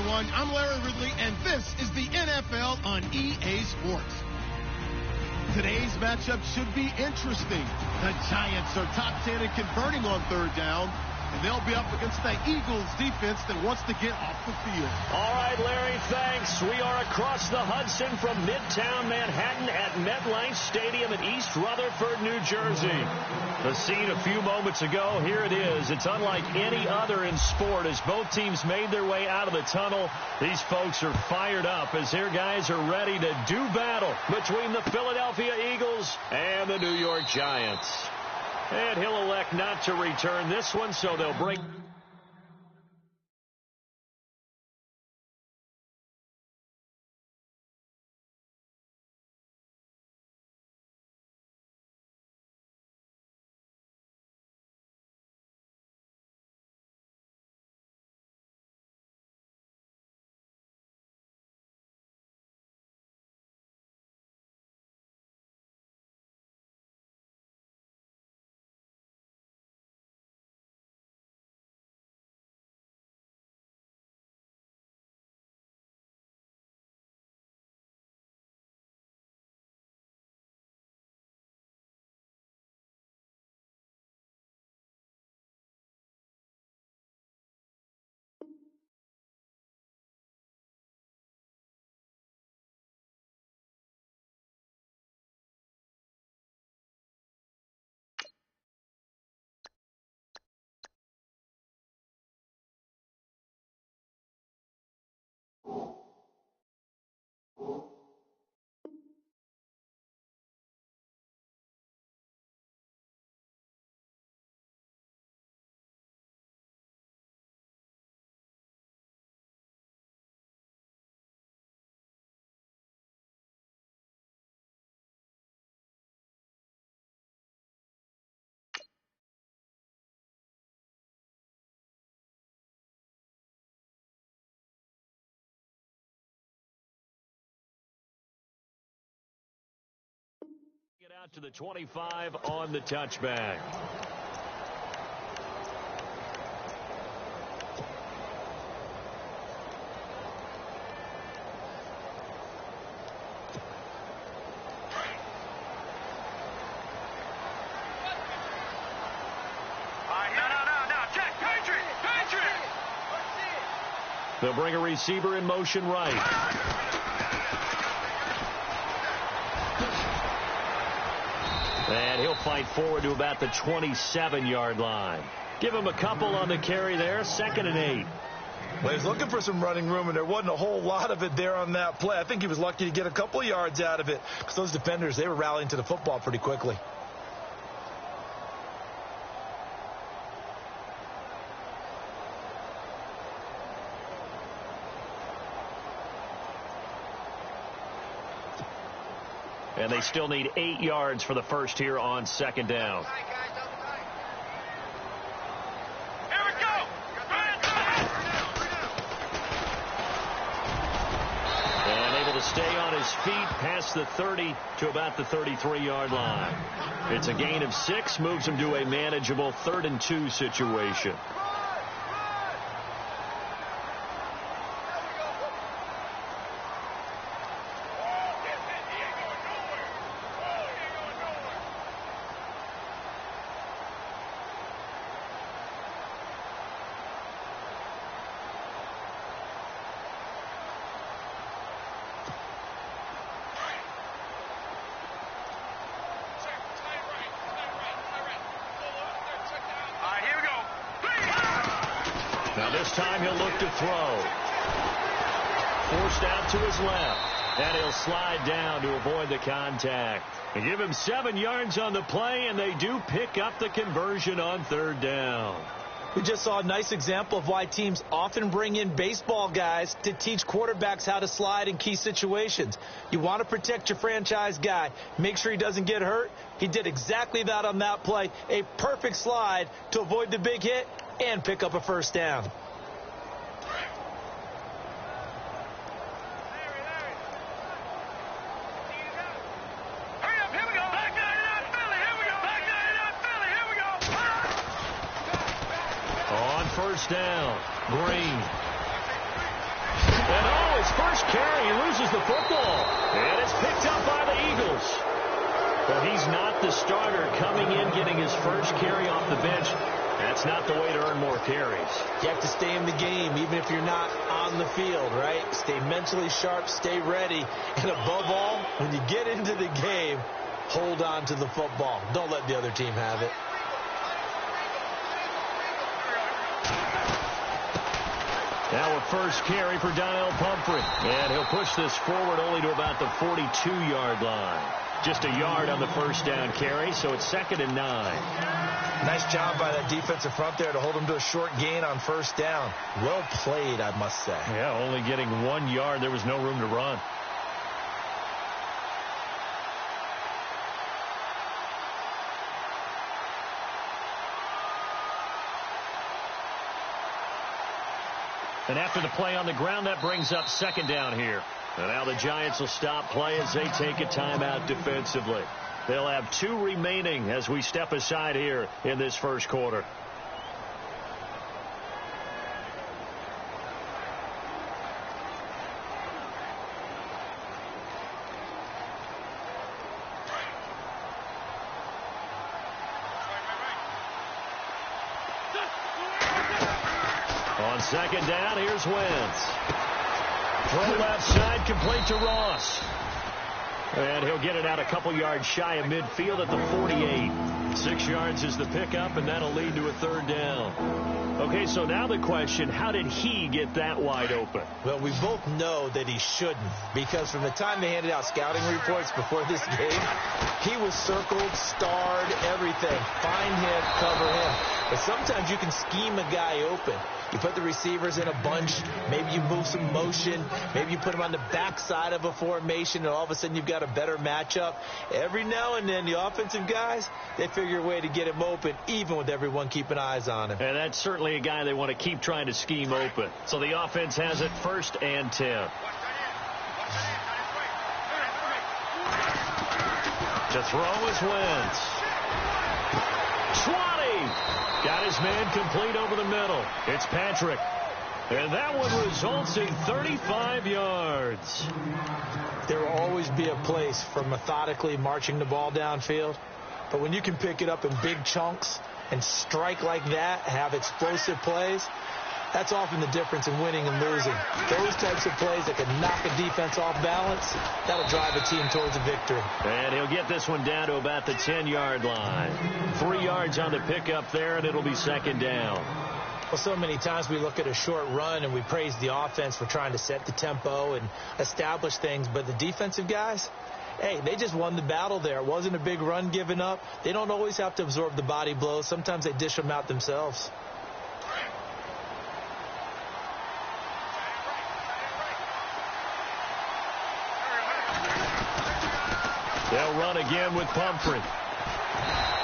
everyone. I'm Larry Ridley, and this is the NFL on EA Sports. Today's matchup should be interesting. The Giants are top 10 in converting on third down, and they'll be up against the Eagles defense that wants to get off the field. All right, Larry, thanks. We are across the Hudson from Midtown Manhattan at MetLife Stadium in East Rutherford, New Jersey. The scene a few moments ago, here it is. It's unlike any other in sport as both teams made their way out of the tunnel. These folks are fired up as their guys are ready to do battle between the Philadelphia Eagles and the New York Giants. And he'll elect not to return this one, so they'll bring... Get out to the 25 on the touchback. They'll bring a receiver in motion right. And he'll fight forward to about the 27-yard line. Give him a couple on the carry there, 2nd and 8. Well, he's looking for some running room, and there wasn't a whole lot of it there on that play. I think he was lucky to get a couple of yards out of it because those defenders, they were rallying to the football pretty quickly. And they still need 8 yards for the first here on 2nd down. Here we go! And able to stay on his feet past the 30 to about the 33-yard line. It's a gain of 6, moves him to a manageable 3rd and 2 situation. Now this time he'll look to throw. Forced out to his left. And he'll slide down to avoid the contact. They give him 7 yards on the play, and they do pick up the conversion on 3rd down. We just saw a nice example of why teams often bring in baseball guys to teach quarterbacks how to slide in key situations. You want to protect your franchise guy. Make sure he doesn't get hurt. He did exactly that on that play. A perfect slide to avoid the big hit and pick up a 1st down. On 1st down, Green. the football. And it's picked up by the Eagles. Well, he's not the starter coming in, getting his first carry off the bench. That's not the way to earn more carries. You have to stay in the game, even if you're not on the field, right? Stay mentally sharp, stay ready. And above all, when you get into the game, hold on to the football. Don't let the other team have it. Now a first carry for Daniel Pumphrey. And he'll push this forward only to about the 42-yard line. Just a yard on the first down carry, so it's 2nd and 9. Nice job by that defensive front there to hold him to a short gain on first down. Well played, I must say. Yeah, only getting 1 yard. There was no room to run. And after the play on the ground, that brings up 2nd down here. And now the Giants will stop play as they take a timeout defensively. They'll have 2 remaining as we step aside here in this first quarter. On 2nd down, here's Wentz. Throw left side, complete to Ross. And he'll get it out a couple yards shy of midfield at the 48. 6 yards is the pickup, and that'll lead to a 3rd down. Okay, so now the question, how did he get that wide open? Well, we both know that he shouldn't, because from the time they handed out scouting reports before this game, he was circled, starred, everything. Find him, cover him. But sometimes you can scheme a guy open. You put the receivers in a bunch. Maybe you move some motion. Maybe you put them on the backside of a formation, and all of a sudden you've got a better matchup. Every now and then, the offensive guys, they figure a way to get him open, even with everyone keeping eyes on him. And that's certainly a guy they want to keep trying to scheme open. So the offense has it 1st and 10. To throw is Wentz. 20. Got his man complete over the middle. It's Patrick. And that one results in 35 yards. There will always be a place for methodically marching the ball downfield. But when you can pick it up in big chunks and strike like that, have explosive plays, that's often the difference in winning and losing. Those types of plays that can knock a defense off balance, that'll drive a team towards a victory. And he'll get this one down to about the 10-yard line. 3 yards on the pickup there, and it'll be 2nd down. Well, so many times we look at a short run and we praise the offense for trying to set the tempo and establish things, but the defensive guys, hey, they just won the battle there. It wasn't a big run given up. They don't always have to absorb the body blows. Sometimes they dish them out themselves. They'll run again with Pumphrey.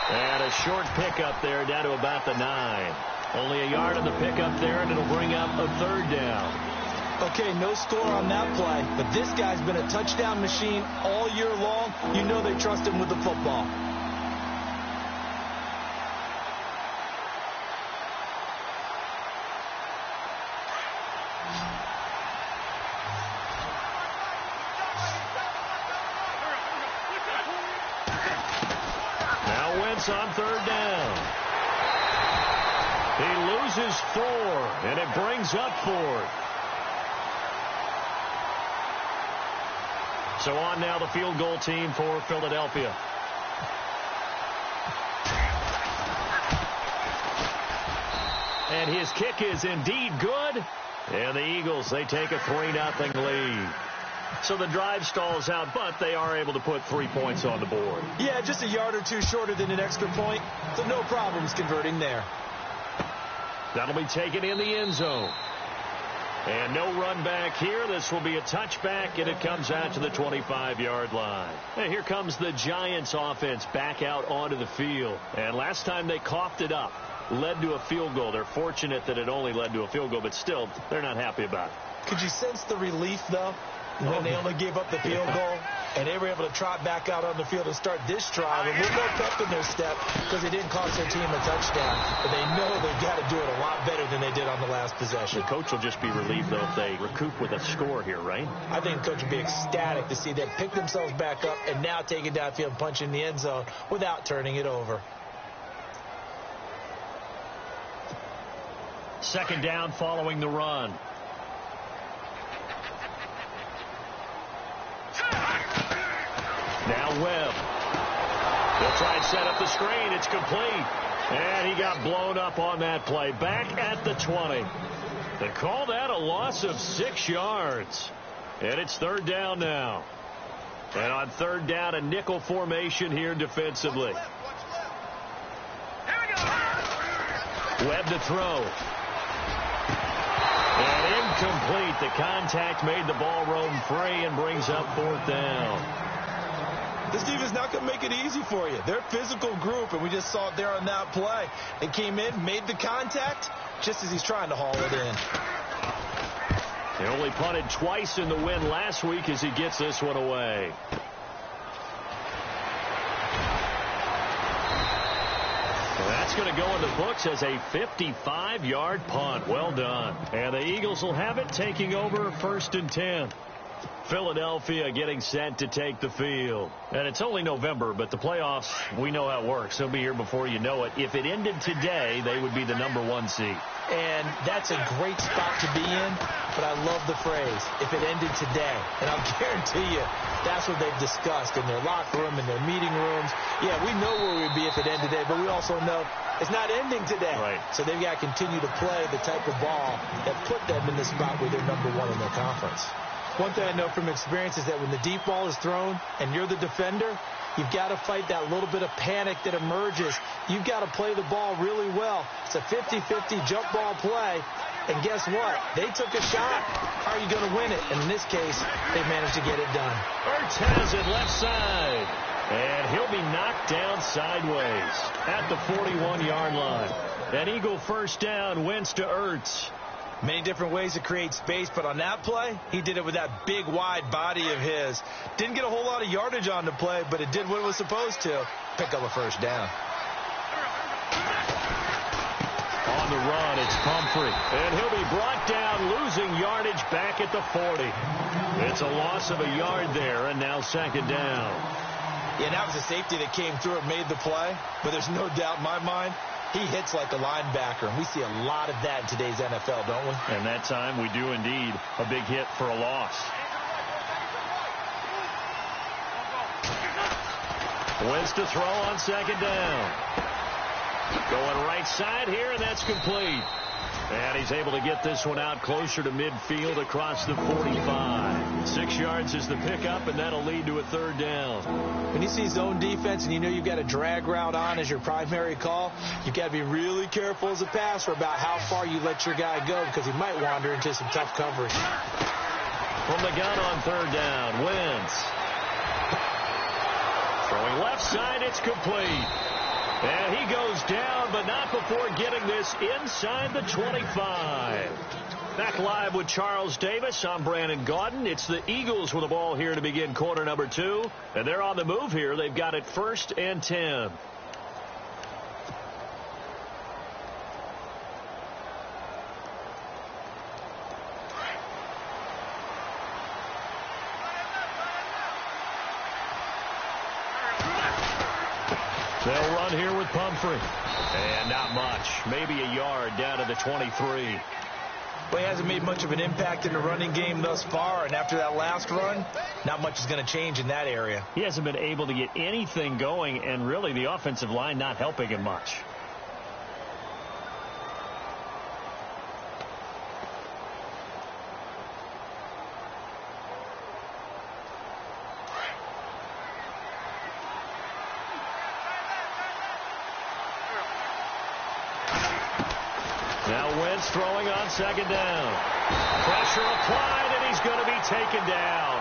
And a short pickup there down to about the 9. Only a yard on the pickup there, and it'll bring up a 3rd down. Okay, no score on that play, but this guy's been a touchdown machine all year long. You know they trust him with the football. On 3rd down. He loses 4, and it brings up 4th. So on now the field goal team for Philadelphia. And his kick is indeed good. And the Eagles, they take a 3-0 lead. So the drive stalls out, but they are able to put 3 points on the board. Yeah, just a yard or two shorter than an extra point, so no problems converting there. That'll be taken in the end zone. And no run back here. This will be a touchback, and it comes out to the 25-yard line. And here comes the Giants offense back out onto the field. And last time they coughed it up, led to a field goal. They're fortunate that it only led to a field goal, but still, they're not happy about it. Could you sense the relief, though? When they only gave up the field goal And they were able to trot back out on the field and start this drive with a little more pep in their step because they didn't cost their team a touchdown. But they know they've got to do it a lot better than they did on the last possession. The coach will just be relieved, though, if they recoup with a score here, right? I think the coach will be ecstatic to see them pick themselves back up and now take it downfield and punch in the end zone without turning it over. Second down following the run. Now Webb. They'll try and set up the screen. It's complete. And he got blown up on that play. Back at the 20. They call that a loss of 6 yards. And it's third down now. And on third down, a nickel formation here defensively. Webb to throw. And incomplete. The contact made the ball roam free and brings up fourth down. This defense not going to make it easy for you. They're a physical group, and we just saw it there on that play. They came in, made the contact, just as he's trying to haul it in. They only punted twice in the win last week as he gets this one away. That's going to go in the books as a 55-yard punt. Well done. And the Eagles will have it, taking over first and 10. Philadelphia getting set to take the field. And it's only November, but the playoffs, we know how it works. They'll be here before you know it. If it ended today, they would be the #1 seed. And that's a great spot to be in, but I love the phrase, if it ended today. And I'll guarantee you, that's what they've discussed in their locker room, in their meeting rooms. Yeah, we know where we'd be if it ended today, but we also know it's not ending today. Right. So they've got to continue to play the type of ball that put them in the spot where they're #1 in their conference. One thing I know from experience is that when the deep ball is thrown and you're the defender, you've got to fight that little bit of panic that emerges. You've got to play the ball really well. It's a 50-50 jump ball play. And guess what? They took a shot. How are you going to win it? And in this case, they managed to get it done. Ertz has it left side. And he'll be knocked down sideways at the 41-yard line. An Eagle first down, Wentz to Ertz. Many different ways to create space, but on that play, he did it with that big, wide body of his. Didn't get a whole lot of yardage on the play, but it did what it was supposed to. Pick up a first down. On the run, it's Pumphrey. And he'll be brought down, losing yardage back at the 40. It's a loss of a yard there, and now second down. Yeah, that was a safety that came through and made the play, but there's no doubt in my mind, he hits like a linebacker, and we see a lot of that in today's NFL, don't we? And that time we do indeed. A big hit for a loss. Wentz to throw on second down. Going right side here, and that's complete. And he's able to get this one out closer to midfield across the 45. 6 yards is the pickup, and that'll lead to a third down. When you see zone defense and you know you've got a drag route on as your primary call, you've got to be really careful as a passer about how far you let your guy go because he might wander into some tough coverage. From the gun on third down, Wentz. Throwing left side, it's complete. And he goes down, but not before getting this inside the 25. Back live with Charles Davis. I'm Brandon Gaudin. It's the Eagles with the ball here to begin quarter number 2. And they're on the move here. They've got it first and 10. They'll run here with Pumphrey. And not much. Maybe a yard down to the 23. Well, he hasn't made much of an impact in the running game thus far, and after that last run, not much is going to change in that area. He hasn't been able to get anything going, and really the offensive line not helping him much. Now Wentz throwing on second down. Pressure applied, and he's going to be taken down.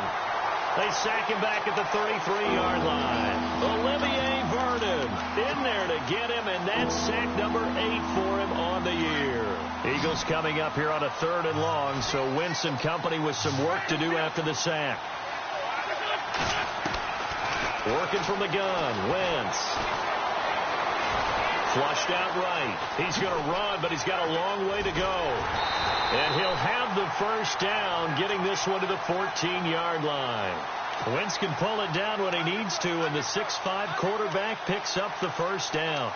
They sack him back at the 33-yard line. Olivier Vernon in there to get him, and that's sack number 8 for him on the year. Eagles coming up here on a 3rd and long, so Wentz and company with some work to do after the sack. Working from the gun. Wentz. Flushed out right. He's going to run, but he's got a long way to go. And he'll have the first down, getting this one to the 14-yard line. Wentz can pull it down when he needs to, and the 6'5" quarterback picks up the first down.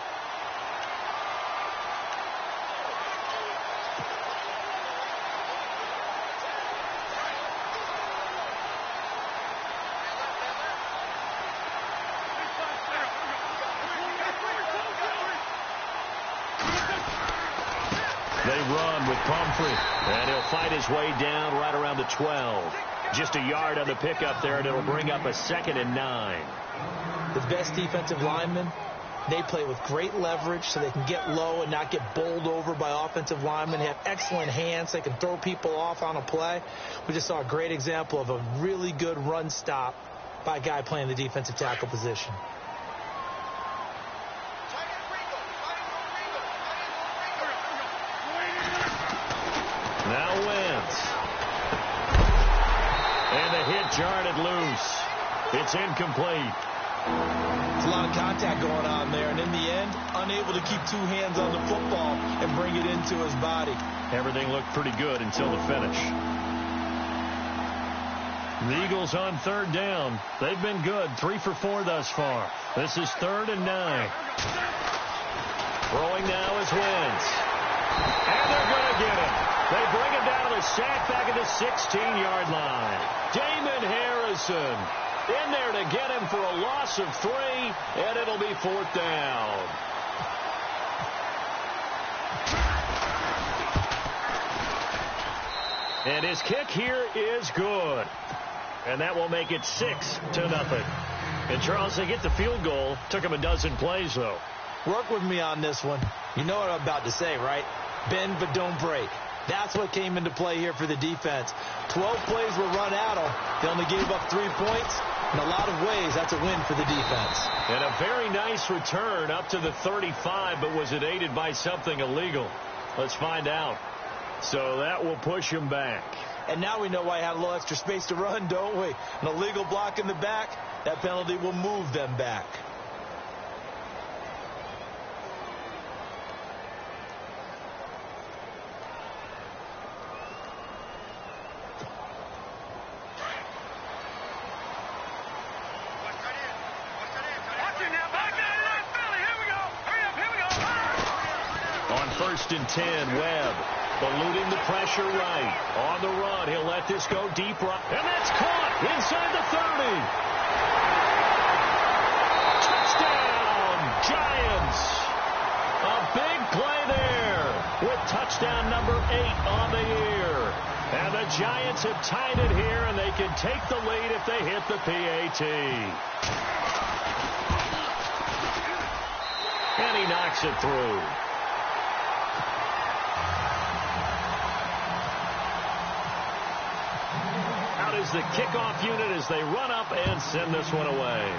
They run with Pumphrey, and he'll fight his way down right around the 12. Just a yard on the pickup there, and it'll bring up a 2nd and 9. The best defensive linemen, they play with great leverage so they can get low and not get bowled over by offensive linemen. They have excellent hands. They can throw people off on a play. We just saw a great example of a really good run stop by a guy playing the defensive tackle position. Now Wentz. And the hit jarred it loose. It's incomplete. There's a lot of contact going on there, and in the end, unable to keep two hands on the football and bring it into his body. Everything looked pretty good until the finish. The Eagles on 3rd down. They've been good, 3 for 4 thus far. This is 3rd and 9. Throwing now is Wentz. And they're going to get him. They bring him down to the sack back at the 16-yard line. Damon Harrison in there to get him for a loss of 3, and it'll be 4th down. And his kick here is good. And that will make it 6-0. And Charles, they get the field goal. Took him a dozen plays, though. Work with me on this one. You know what I'm about to say, right? Bend but don't break. That's what came into play here for the defense. 12 plays were run at them. They only gave up 3 points. In a lot of ways, that's a win for the defense. And a very nice return up to the 35, but was it aided by something illegal? Let's find out. So that will push him back. And now we know why he had a little extra space to run, don't we? An illegal block in the back, that penalty will move them back. On 1st and 10, Webb eluding the pressure right. On the run, he'll let this go deep right. And that's caught inside the 30. Touchdown, Giants. A big play there with touchdown number 8 on the year. And the Giants have tied it here, and they can take the lead if they hit the PAT. And he knocks it through. Out is the kickoff unit as they run up and send this one away.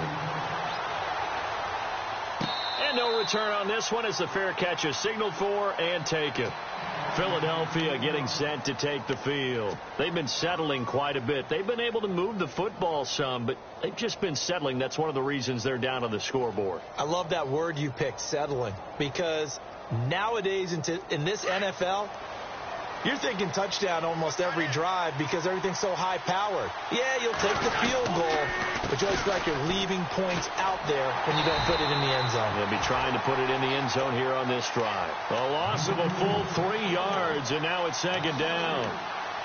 And no return on this one as the fair catch is signaled for and taken. Philadelphia getting set to take the field. They've been settling quite a bit. They've been able to move the football some, but they've just been settling. That's one of the reasons they're down on the scoreboard. I love that word you picked, settling, because nowadays in this NFL, you're thinking touchdown almost every drive because everything's so high-powered. Yeah, you'll take the field goal, but you always feel like you're leaving points out there when you don't put it in the end zone. They'll be trying to put it in the end zone here on this drive. A loss of a full 3 yards, and now it's 2nd down.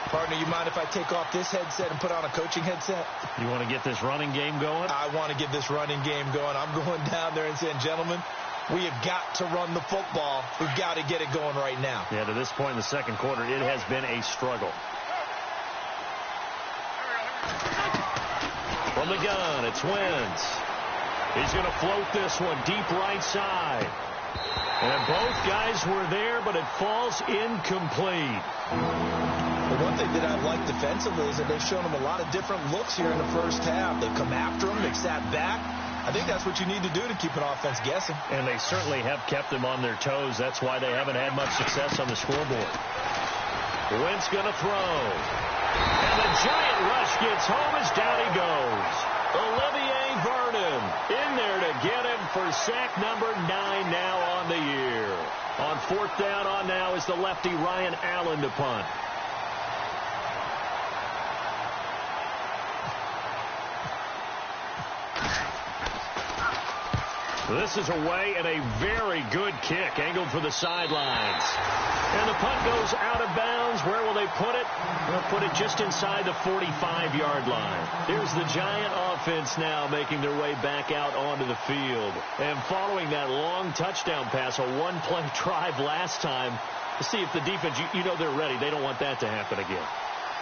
Partner, you mind if I take off this headset and put on a coaching headset? You want to get this running game going? I want to get this running game going. I'm going down there and saying, gentlemen, we have got to run the football. We've got to get it going right now. Yeah, to this point in the second quarter, it has been a struggle. From the gun, it's Wentz. He's going to float this one deep right side. And both guys were there, but it falls incomplete. The one thing that I like defensively is that they've shown them a lot of different looks here in the first half. They've come after them. They've sat back. I think that's what you need to do to keep an offense guessing. And they certainly have kept them on their toes. That's why they haven't had much success on the scoreboard. Wentz going to throw. And the giant rush gets home as down he goes. Olivier Vernon in there to get him for sack number 9 now on the year. On 4th down on now is the lefty Ryan Allen to punt. This is away and a very good kick angled for the sidelines. And the punt goes out of bounds. Where will they put it? They'll put it just inside the 45-yard line. Here's the Giant offense now making their way back out onto the field. And following that long touchdown pass, a one-play drive last time, to see if the defense, you know they're ready. They don't want that to happen again.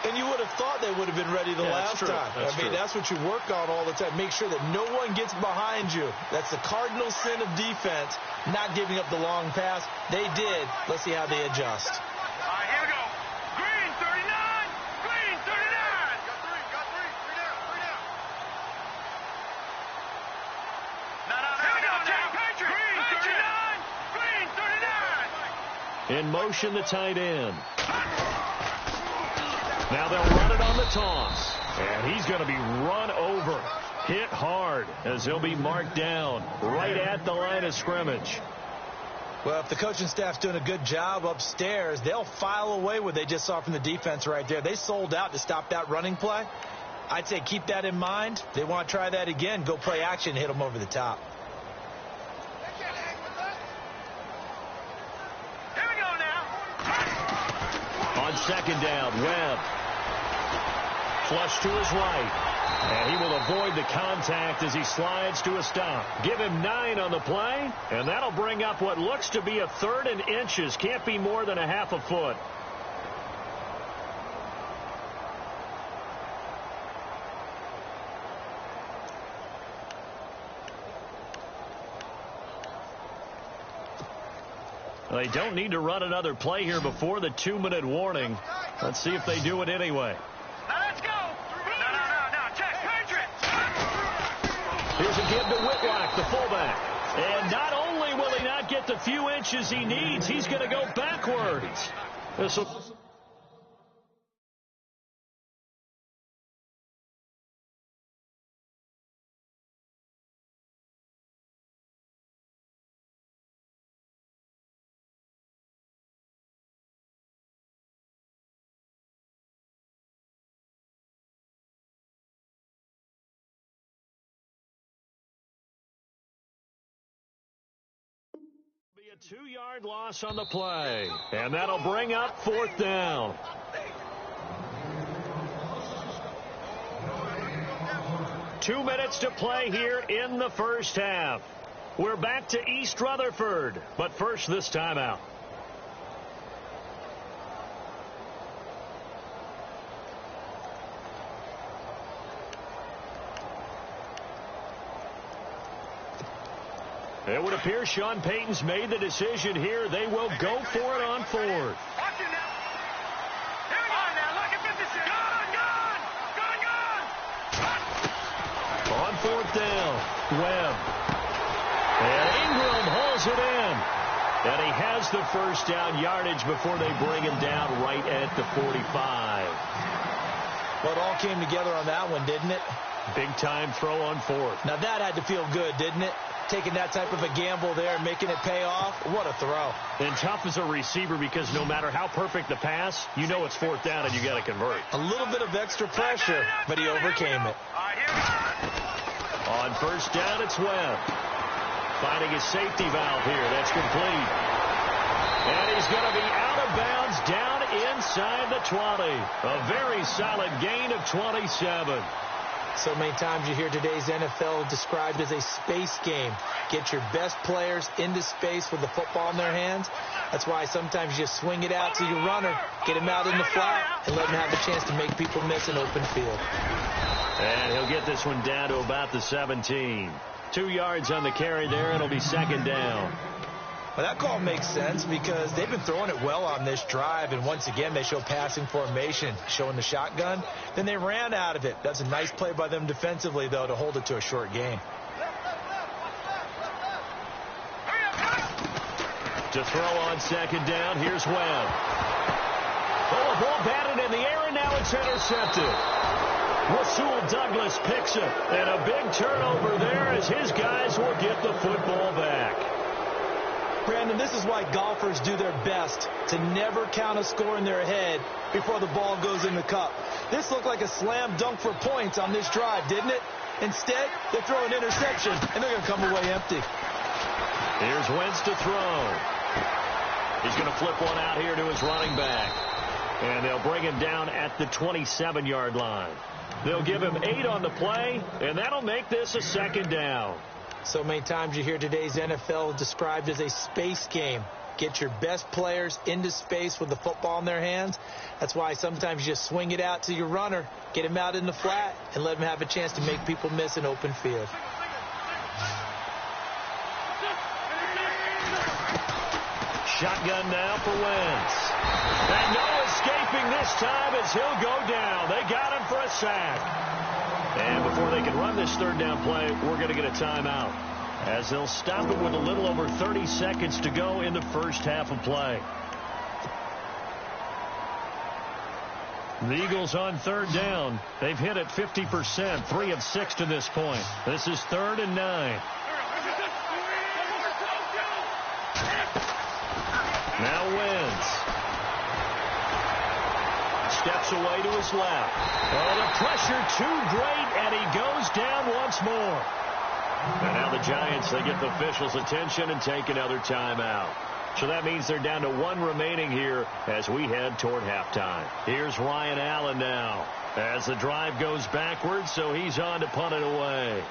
And you would have thought they would have been ready the last time. That's what you work on all the time. Make sure that no one gets behind you. That's the cardinal sin of defense, not giving up the long pass. They did. Let's see how they adjust. All right, here we go. Green, 39. Green, 39. Got three. Three down. No. Here we go now. Green, 39. Green, 39. In motion, the tight end. Now they'll run it on the toss. And he's going to be run over. Hit hard as he'll be marked down right at the line of scrimmage. Well, if the coaching staff's doing a good job upstairs, they'll file away what they just saw from the defense right there. They sold out to stop that running play. I'd say keep that in mind. They want to try that again. Go play action, hit them over the top. Here we go now. On 2nd down, Webb. Flush to his right. And he will avoid the contact as he slides to a stop. Give him 9 on the play, and that'll bring up what looks to be a 3rd and inches. Can't be more than a half a foot. They don't need to run another play here before the 2-minute warning. Let's see if they do it anyway. Now let's go. No. Check. Patriots. Here's a give to Whitlock, the fullback. And not only will he not get the few inches he needs, he's going to go backwards. This will... be a 2-yard loss on the play. And that'll bring up 4th down. Two minutes to play here in the first half. We're back to East Rutherford, but first this timeout. It would appear Sean Payton's made the decision here. They will go for it on 4th. Watch it now. Here we go now. Look at 56. Gun. On 4th down, Webb. And Ingram holds it in. And he has the first down yardage before they bring him down right at the 45. Well, it all came together on that one, didn't it? Big time throw on 4th. Now that had to feel good, didn't it? Taking that type of a gamble there, making it pay off. What a throw. And tough as a receiver because no matter how perfect the pass, you know it's 4th down and you got to convert. A little bit of extra pressure, but he overcame it. On 1st down, it's Webb. Finding his safety valve here. That's complete. And he's going to be out of bounds down inside the 20. A very solid gain of 27. So many times you hear today's NFL described as a space game. Get your best players into space with the football in their hands. That's why sometimes you swing it out to your runner, get him out in the flat, and let him have a chance to make people miss an open field. And he'll get this one down to about the 17. 2 yards on the carry there, and it'll be 2nd down. Well, that call makes sense because they've been throwing it well on this drive, and once again, they show passing formation, showing the shotgun. Then they ran out of it. That's a nice play by them defensively, though, to hold it to a short gain. To throw on 2nd down, here's Webb. Oh, a ball batted in the air, and now it's intercepted. Rasul Douglas picks it. And a big turnover there as his guys will get the football back. Brandon, this is why golfers do their best to never count a score in their head before the ball goes in the cup. This looked like a slam dunk for points on this drive, didn't it? Instead, they throw an interception, and they're going to come away empty. Here's Wentz to throw. He's going to flip one out here to his running back. And they'll bring him down at the 27-yard line. They'll give him 8 on the play, and that'll make this a second down. So many times you hear today's NFL described as a space game. Get your best players into space with the football in their hands. That's why sometimes you just swing it out to your runner, get him out in the flat, and let him have a chance to make people miss an open field. Shotgun now for Wentz. And no escaping this time as he'll go down. They got him for a sack. And before they can run this third down play, we're going to get a timeout, as they'll stop it with a little over 30 seconds to go in the first half of play. The Eagles on third down. They've hit it 50%, 3 of 6 to this point. This is 3rd and 9. Now Wentz. Steps away to his left. Oh, the pressure too great, and he goes down once more. And now the Giants, they get the officials' attention and take another timeout. So that means they're down to 1 remaining here as we head toward halftime. Here's Ryan Allen now as the drive goes backwards, so he's on to punt it away.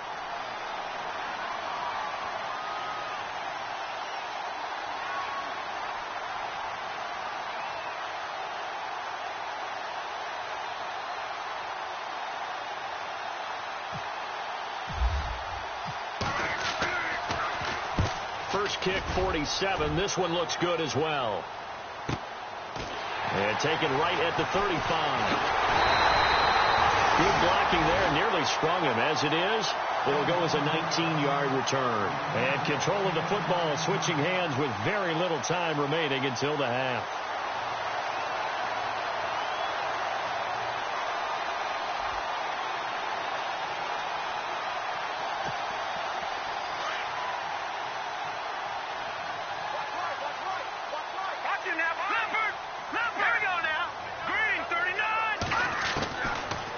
First kick, 47. This one looks good as well. And taken right at the 35. Good blocking there. Nearly sprung him. As it is, it'll go as a 19-yard return. And control of the football switching hands with very little time remaining until the half.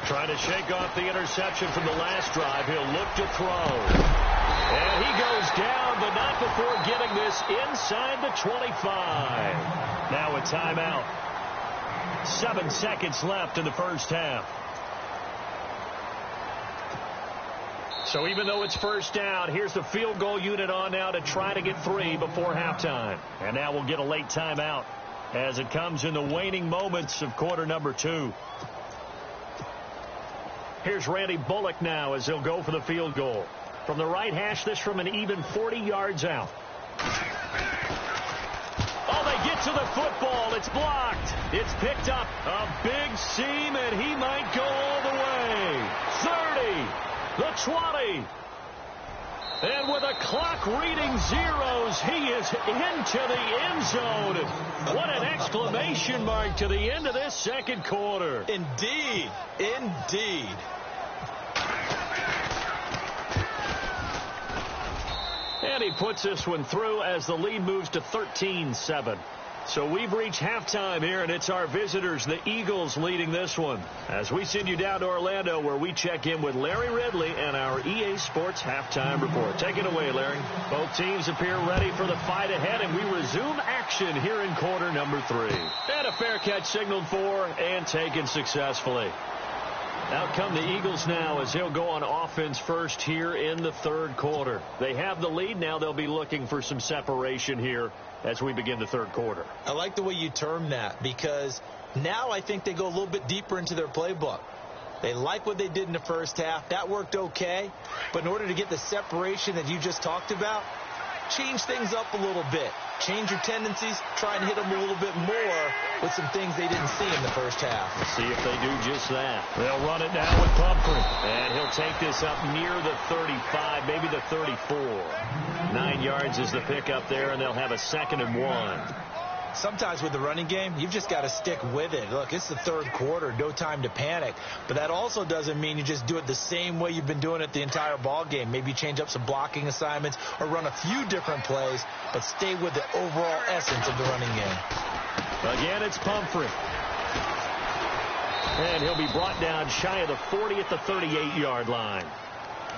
Trying to shake off the interception from the last drive. He'll look to throw. And he goes down, but not before getting this inside the 25. Now a timeout. 7 seconds left in the first half. So even though it's first down, here's the field goal unit on now to try to get 3 before halftime. And now we'll get a late timeout as it comes in the waning moments of quarter number 2. Here's Randy Bullock now as he'll go for the field goal. From the right hash, this from an even 40 yards out. Oh, they get to the football. It's blocked. It's picked up. A big seam, and he might go all the way. 30, the 20. And with a clock reading zeros, he is into the end zone. What an exclamation mark to the end of this second quarter. Indeed. Indeed. And he puts this one through as the lead moves to 13-7. So we've reached halftime here, and it's our visitors, the Eagles, leading this one. As we send you down to Orlando, where we check in with Larry Ridley and our EA Sports Halftime Report. Take it away, Larry. Both teams appear ready for the fight ahead, and we resume action here in quarter number 3. And a fair catch signaled for and taken successfully. Out come the Eagles now as they'll go on offense first here in the third quarter. They have the lead. Now they'll be looking for some separation here as we begin the third quarter. I like the way you term that, because now I think they go a little bit deeper into their playbook. They like what they did in the first half. That worked okay. But in order to get the separation that you just talked about, change things up a little bit. Change your tendencies. Try and hit them a little bit more with some things they didn't see in the first half. Let's see if they do just that. They'll run it now with Pumphrey. And he'll take this up near the 35, maybe the 34. 9 yards is the pickup there, and they'll have a 2nd and 1. Sometimes with the running game, you've just got to stick with it. Look, it's the third quarter, no time to panic. But that also doesn't mean you just do it the same way you've been doing it the entire ball game. Maybe change up some blocking assignments or run a few different plays, but stay with the overall essence of the running game. Again, it's Pumphrey. And he'll be brought down shy of the 40 at the 38-yard line.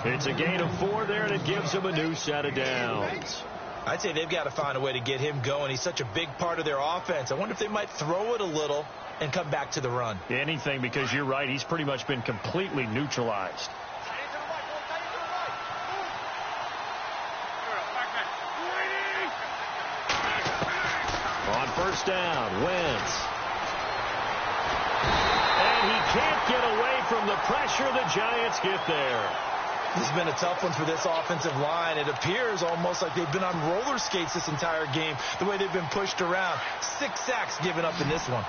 It's a gain of 4 there, and it gives him a new set of downs. I'd say they've got to find a way to get him going. He's such a big part of their offense. I wonder if they might throw it a little and come back to the run. Anything, because you're right. He's pretty much been completely neutralized. On first down, Wentz. And he can't get away from the pressure. The Giants get there. This has been a tough one for this offensive line. It appears almost like they've been on roller skates this entire game, the way they've been pushed around. 6 sacks given up in this one.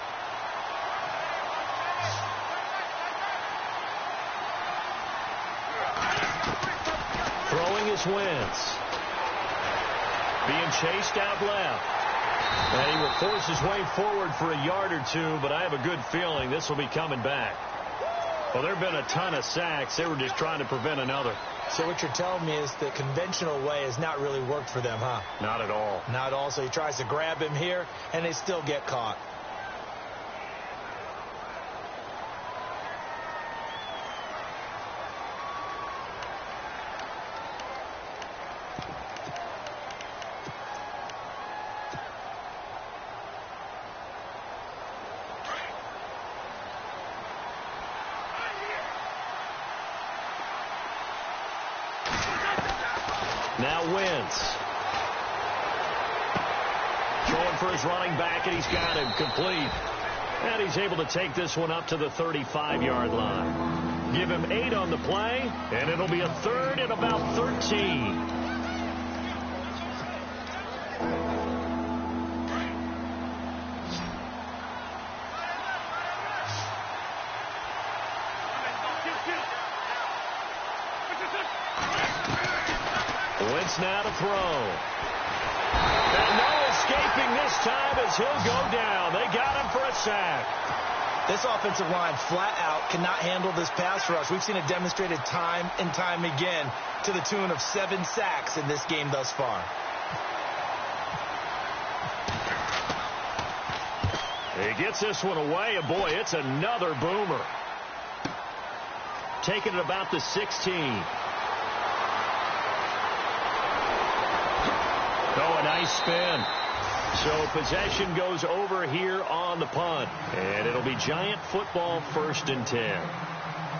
Throwing is Wentz. Being chased out left. And he will force his way forward for a yard or two, but I have a good feeling this will be coming back. Well, there have been a ton of sacks. They were just trying to prevent another. So what you're telling me is the conventional way has not really worked for them, huh? Not at all. Not at all. So he tries to grab him here, and they still get caught. Now Wentz. Going for his running back, and he's got him complete. And he's able to take this one up to the 35-yard line. Give him 8 on the play, and it'll be a third and about 13. Wentz now to throw. And no escaping this time as he'll go down. They got him for a sack. This offensive line flat out cannot handle this pass rush. We've seen it demonstrated time and time again to the tune of 7 sacks in this game thus far. He gets this one away, and boy, it's another boomer. Taking it about the 16. Oh, a nice spin. So possession goes over here on the punt. And it'll be Giant football, 1st and 10.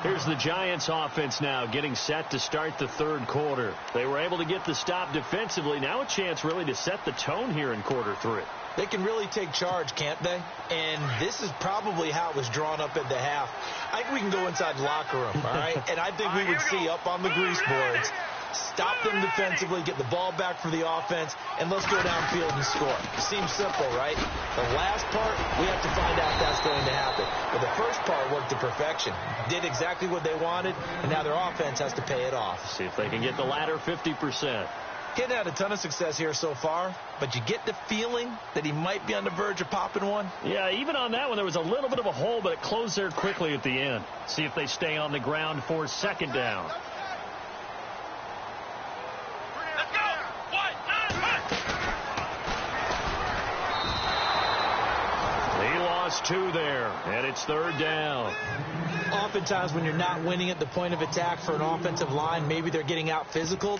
Here's the Giants offense now getting set to start the third quarter. They were able to get the stop defensively. Now a chance really to set the tone here in quarter 3. They can really take charge, can't they? And this is probably how it was drawn up at the half. I think we can go inside the locker room, all right? And I think we would see up on the grease boards, stop them defensively, get the ball back for the offense, and let's go downfield and score. Seems simple, right? The last part, we have to find out if that's going to happen. But the first part worked to perfection. Did exactly what they wanted, and now their offense has to pay it off. See if they can get the latter 50%. Kid had a ton of success here so far, but you get the feeling that he might be on the verge of popping one. Yeah, even on that one, there was a little bit of a hole, but it closed there quickly at the end. See if they stay on the ground for 2nd down. Let's go! 1, 9, 1! He lost 2 there, and it's 3rd down. Oftentimes when you're not winning at the point of attack for an offensive line, maybe they're getting out physical.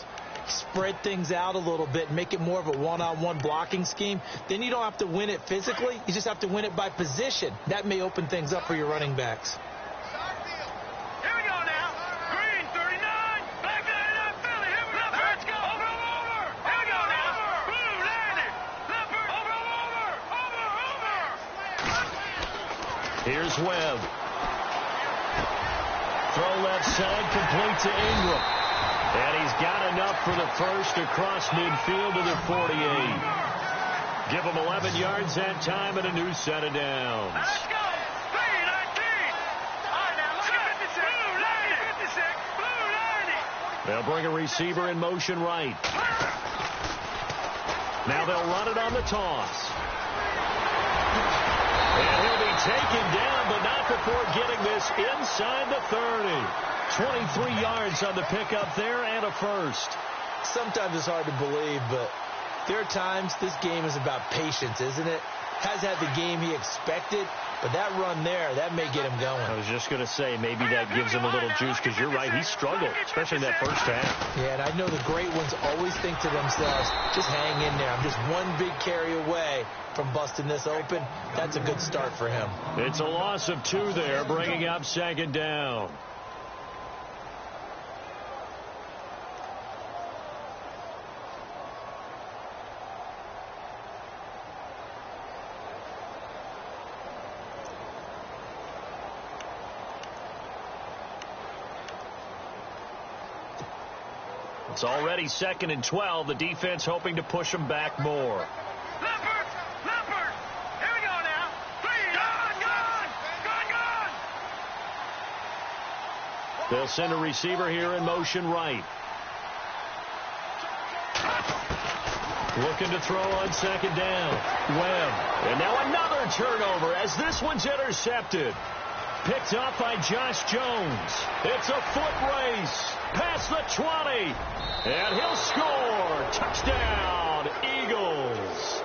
Spread things out a little bit, make it more of a one-on-one blocking scheme. Then you don't have to win it physically. You just have to win it by position. That may open things up for your running backs. Here we go now. Green, 39. Black 99, Philly. Here we go. Let's go. Over, over. Here we go now. Blue, 90. Leopard. Over. Here's Webb. Throw left side, complete to Ingram. And he's got enough for the first across midfield to the 48. Give him 11 yards that time and a new set of downs. Let's go. 3, 19. All right, now look at 56. Blue, 90. They'll bring a receiver in motion right. Now they'll run it on the toss. And he'll be taken down, but not before getting this inside the 30. 23 yards on the pickup there and a first. Sometimes it's hard to believe, but there are times this game is about patience, isn't it? Has had the game he expected, but that run there, that may get him going. I was just going to say, maybe that gives him a little juice, because you're right, he struggled, especially in that first half. Yeah, and I know the great ones always think to themselves, just hang in there. I'm just one big carry away from busting this open. That's a good start for him. It's a loss of 2 there, bringing up second down. It's already 2nd and 12. The defense hoping to push them back more. Leopard! Leopard! Here we go now. 3. Gone! They'll send a receiver here in motion right. Looking to throw on 2nd down. Webb. And now another turnover as this one's intercepted. Picked up by Josh Jones. It's a foot race. Past the 20. And he'll score. Touchdown, Eagles.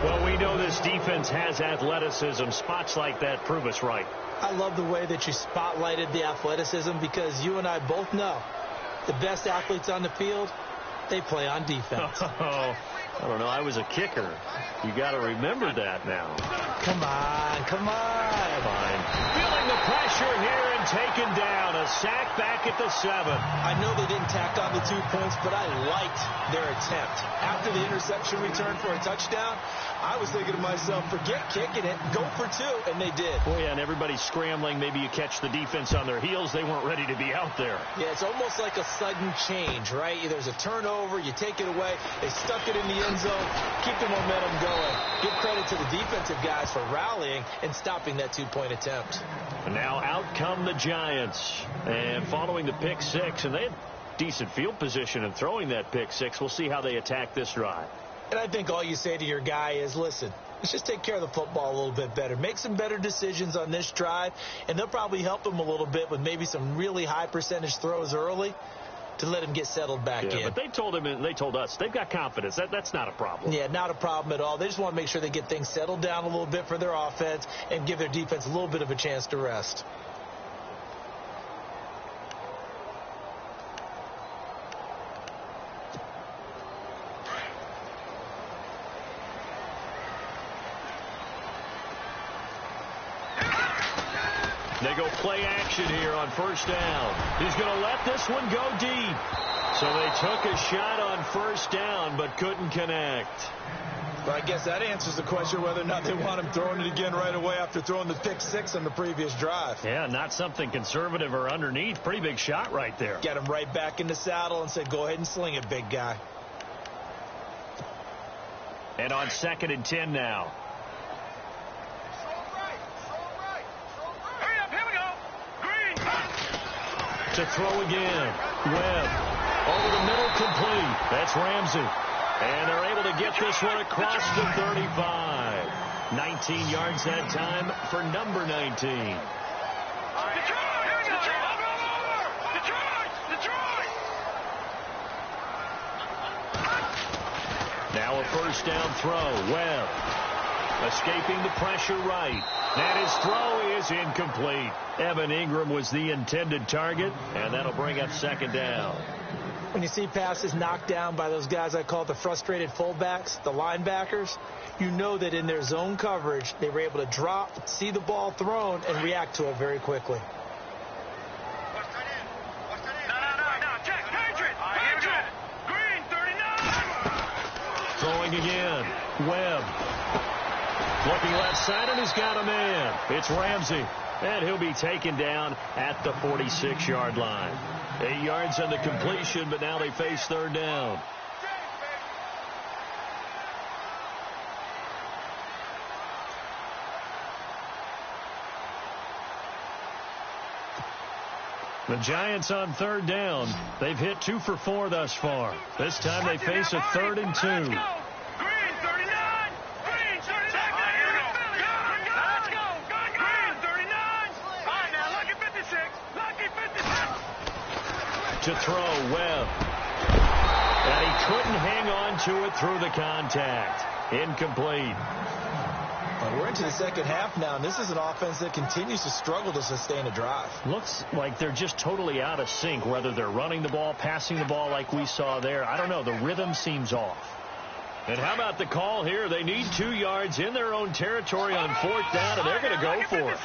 Well, we know this defense has athleticism. Spots like that prove us right. I love the way that you spotlighted the athleticism, because you and I both know the best athletes on the field, they play on defense. Oh, I don't know. I was a kicker. You got to remember that now. Come on, come on. Fine. Feeling the pressure here and taken down. A sack back at the 7. I know they didn't tack on the 2 points, but I liked their attempt. After the interception return for a touchdown, I was thinking to myself, forget kicking it, go for 2, and they did. Well, yeah, and everybody's scrambling. Maybe you catch the defense on their heels. They weren't ready to be out there. Yeah, it's almost like a sudden change, right? There's a turnover, you take it away, they stuck it in the end zone, keep the momentum going. Give credit to the defensive guys for rallying and stopping that 2-point attempt. And now out come the Giants. And following the pick 6, and they had decent field position in throwing that pick 6. We'll see how they attack this drive. And I think all you say to your guy is, listen, let's just take care of the football a little bit better. Make some better decisions on this drive, and they'll probably help him a little bit with maybe some really high percentage throws early to let him get settled back in. But they told him, and they told us, they've got confidence. That's not a problem. Yeah, not a problem at all. They just want to make sure they get things settled down a little bit for their offense and give their defense a little bit of a chance to rest. They go play action here on 1st down. He's going to let this one go deep. So they took a shot on 1st down, but couldn't connect. Well, I guess that answers the question whether or not they want him throwing it again right away after throwing the pick 6 on the previous drive. Yeah, not something conservative or underneath. Pretty big shot right there. Get him right back in the saddle and said, go ahead and sling it, big guy. And on 2nd and 10 now. To throw again. Webb. Over the middle, complete. That's Ramsey. And they're able to get this one across the 35. 19 yards that time for number 19. Now a 1st down throw. Webb. Escaping the pressure right. And his throw is incomplete. Evan Ingram was the intended target, and that'll bring up 2nd down. When you see passes knocked down by those guys I call the frustrated fullbacks, the linebackers, you know that in their zone coverage, they were able to drop, see the ball thrown, and react to it very quickly. Throwing again. Webb. Looking left side, and he's got a man. It's Ramsey. And he'll be taken down at the 46-yard line. 8 yards on the completion, but now they face 3rd down. The Giants on 3rd down. They've hit 2 for 4 thus far. This time they face a 3rd and 2. Green 39. Green to throw. Webb. And he couldn't hang on to it through the contact. Incomplete. We're into the second half now, and this is an offense that continues to struggle to sustain a drive. Looks like they're just totally out of sync, whether they're running the ball, passing the ball like we saw there. I don't know. The rhythm seems off. And how about the call here? They need 2 yards in their own territory on 4th down, and they're going to go for it.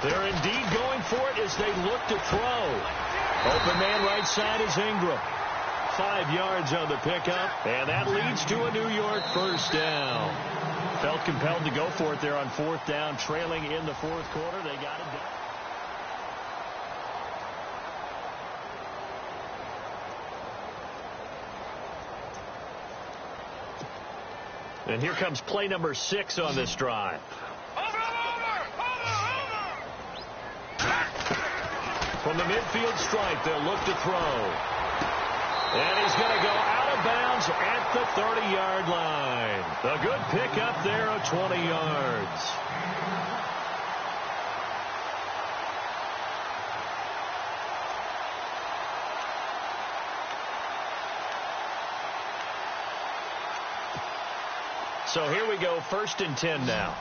They're indeed going for it as they look to throw. Open man right side is Ingram. 5 yards on the pickup, and that leads to a New York first down. Felt compelled to go for it there on 4th down, trailing in the 4th quarter. They got it done. And here comes play number 6 on this drive. From the midfield stripe, they'll look to throw. And he's going to go out of bounds at the 30-yard line. A good pickup there of 20 yards. So here we go, 1st and 10 now.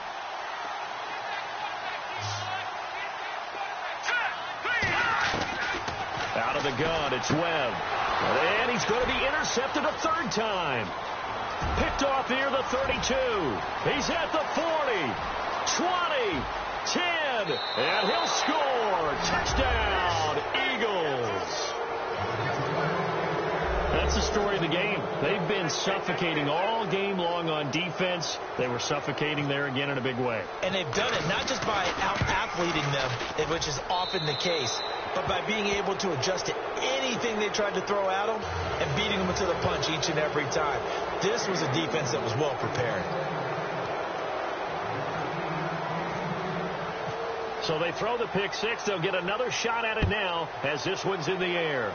Out of the gun, it's Webb. And he's going to be intercepted a 3rd time. Picked off near the 32. He's at the 40, 20, 10, and he'll score. Touchdown, Eagles. That's the story of the game. They've been suffocating all game long on defense. They were suffocating there again in a big way. And they've done it not just by out-athleting them, which is often the case, but by being able to adjust to anything they tried to throw at them and beating them to the punch each and every time. This was a defense that was well prepared. So they throw the pick 6. They'll get another shot at it now as this one's in the air.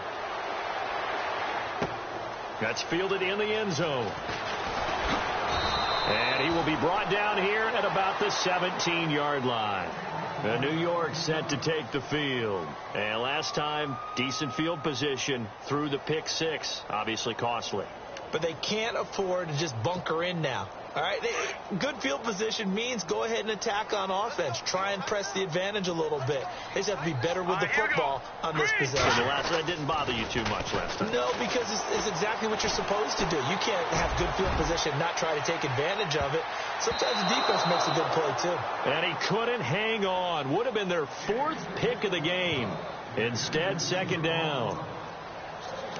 That's fielded in the end zone. And he will be brought down here at about the 17-yard line. New York set to take the field. And last time, decent field position through the pick 6. Obviously costly. But they can't afford to just bunker in now. All right, good field position means go ahead and attack on offense. Try and press the advantage a little bit. They just have to be better with the football on this possession. So that didn't bother you too much last time. No, because it's exactly what you're supposed to do. You can't have good field position and not try to take advantage of it. Sometimes the defense makes a good play, too. And he couldn't hang on. Would have been their 4th pick of the game. Instead, 2nd down.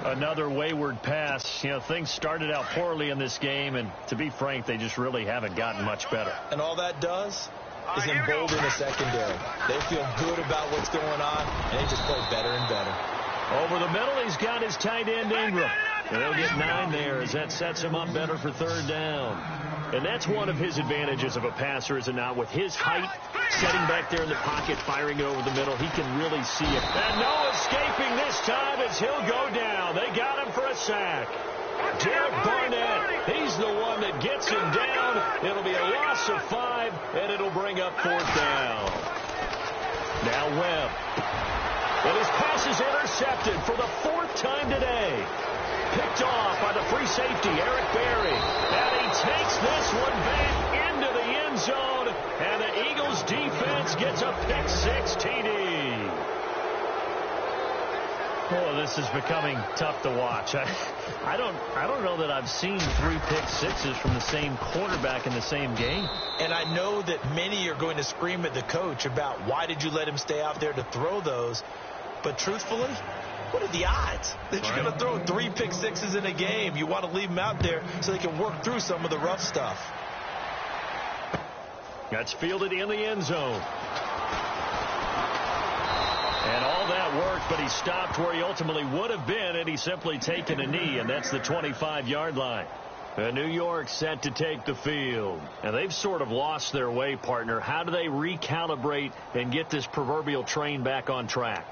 Another wayward pass. You know, things started out poorly in this game, and to be frank, they just really haven't gotten much better. And all that does is embolden the secondary. They feel good about what's going on, and they just play better and better. Over the middle, he's got his tight end, Ingram. They'll get 9 there as that sets him up better for 3rd down. And that's one of his advantages of a passer, is it not? With his height, setting back there in the pocket, firing it over the middle, he can really see it. And no escaping this time as he'll go down. They got him for a sack. Derek Barnett, he's the one that gets him down. It'll be a loss of 5, and it'll bring up 4th down. Now Webb. And his pass is intercepted for the 4th time today. Picked off by the free safety, Eric Berry. And he takes this one back into the end zone. And the Eagles defense gets a pick 6 TD. Oh, this is becoming tough to watch. I don't know that I've seen 3 pick 6s from the same quarterback in the same game. And I know that many are going to scream at the coach about why did you let him stay out there to throw those. But truthfully, what are the odds that you're going to throw 3 pick 6s in a game? You want to leave them out there so they can work through some of the rough stuff. That's fielded in the end zone. And all that worked, but he stopped where he ultimately would have been, and he's simply taken a knee, and that's the 25-yard line. New York set to take the field. And they've sort of lost their way, partner. How do they recalibrate and get this proverbial train back on track?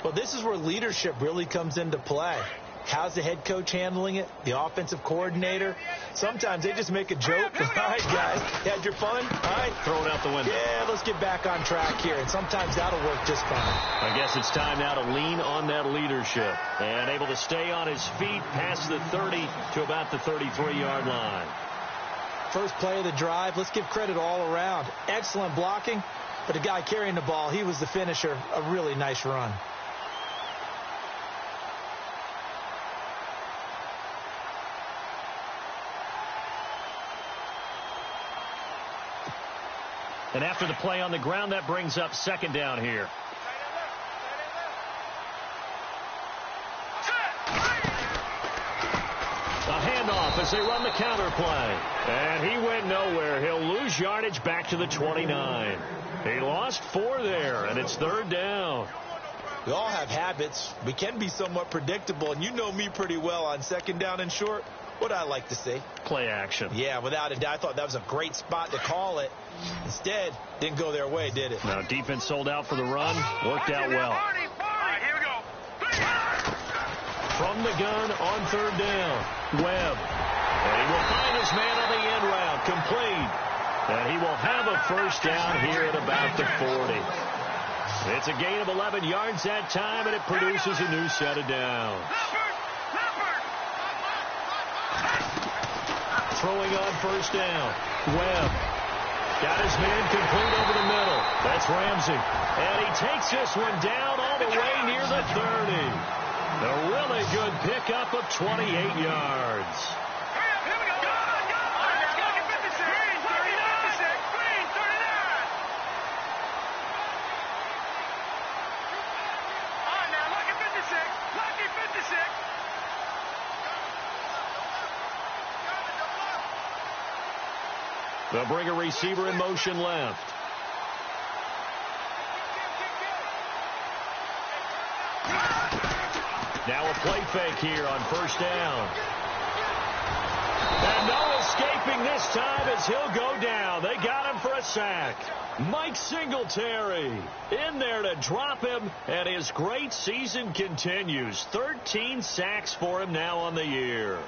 Well, this is where leadership really comes into play. How's the head coach handling it? The offensive coordinator? Sometimes they just make a joke. All right, guys, had your fun? All right. Throw it out the window. Yeah, let's get back on track here, and sometimes that'll work just fine. I guess it's time now to lean on that leadership. And able to stay on his feet past the 30 to about the 33-yard line. First play of the drive, let's give credit all around. Excellent blocking, but the guy carrying the ball, he was the finisher. A really nice run. And after the play on the ground, that brings up second down here. A handoff as they run the counter play. And he went nowhere. He'll lose yardage back to the 29. He lost 4 there, and it's third down. We all have habits. We can be somewhat predictable, and you know me pretty well on second down and short. What I like to see? Play action. Yeah, without a doubt. I thought that was a great spot to call it. Instead, didn't go their way, did it? Now, defense sold out for the run. Worked out well. All right, here we go. From the gun on third down, Webb. And he will find his man on the end route, complete. And he will have a first down here at about the 40. It's a gain of 11 yards that time, and it produces a new set of downs. Throwing on first down, Webb. Got his man complete over the middle. That's Ramsey. And he takes this one down all the way near the 30. A really good pickup of 28 yards. Here we go. Lucky 56. Green 39. Green 39. All right, now, Lucky 56. Lucky 56. They'll bring a receiver in motion left. Now a play fake here on first down. And no escaping this time as he'll go down. They got him for a sack. Mike Singletary in there to drop him, and his great season continues. 13 sacks for him now on the year.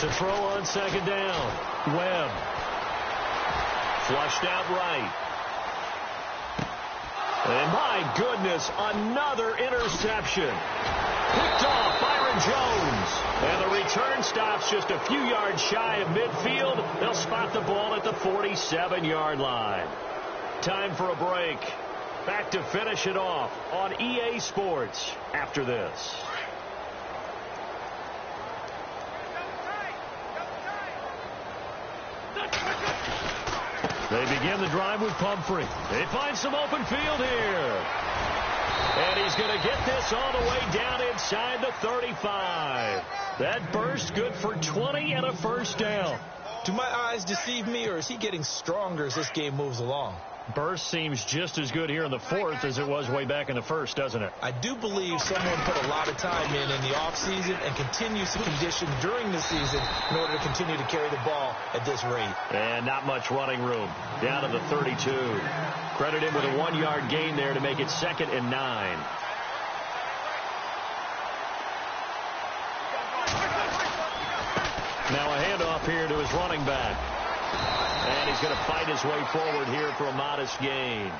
To throw on second down, Webb. Flushed out right. And my goodness, another interception. Picked off Byron Jones. And the return stops just a few yards shy of midfield. They'll spot the ball at the 47-yard line. Time for a break. Back to finish it off on EA Sports after this. They begin the drive with Pumphrey. They find some open field here. And he's going to get this all the way down inside the 35. That burst good for 20 and a first down. Do my eyes deceive me, or is he getting stronger as this game moves along? Burst seems just as good here in the fourth as it was way back in the first, doesn't it? I do believe someone put a lot of time in the offseason and continues to condition during the season in order to continue to carry the ball at this rate. And not much running room. Down to the 32. Credit him with a 1-yard gain there to make it 2nd and 9. Now a handoff here to his running back. And he's going to fight his way forward here for a modest gain.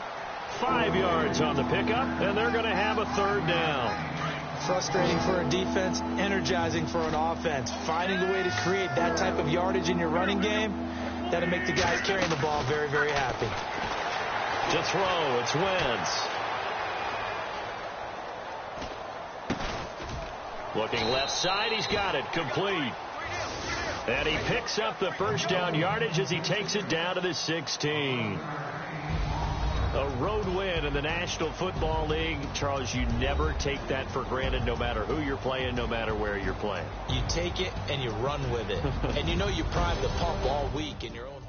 5 yards on the pickup, and they're going to have a third down. Frustrating for a defense, energizing for an offense. Finding a way to create that type of yardage in your running game, that'll make the guys carrying the ball very, very happy. To throw, it's Wentz. Looking left side, he's got it, complete. And he picks up the first down yardage as he takes it down to the 16. A road win in the National Football League. Charles, you never take that for granted, no matter who you're playing, no matter where you're playing. You take it and you run with it. And you know you prime the pump all week in your own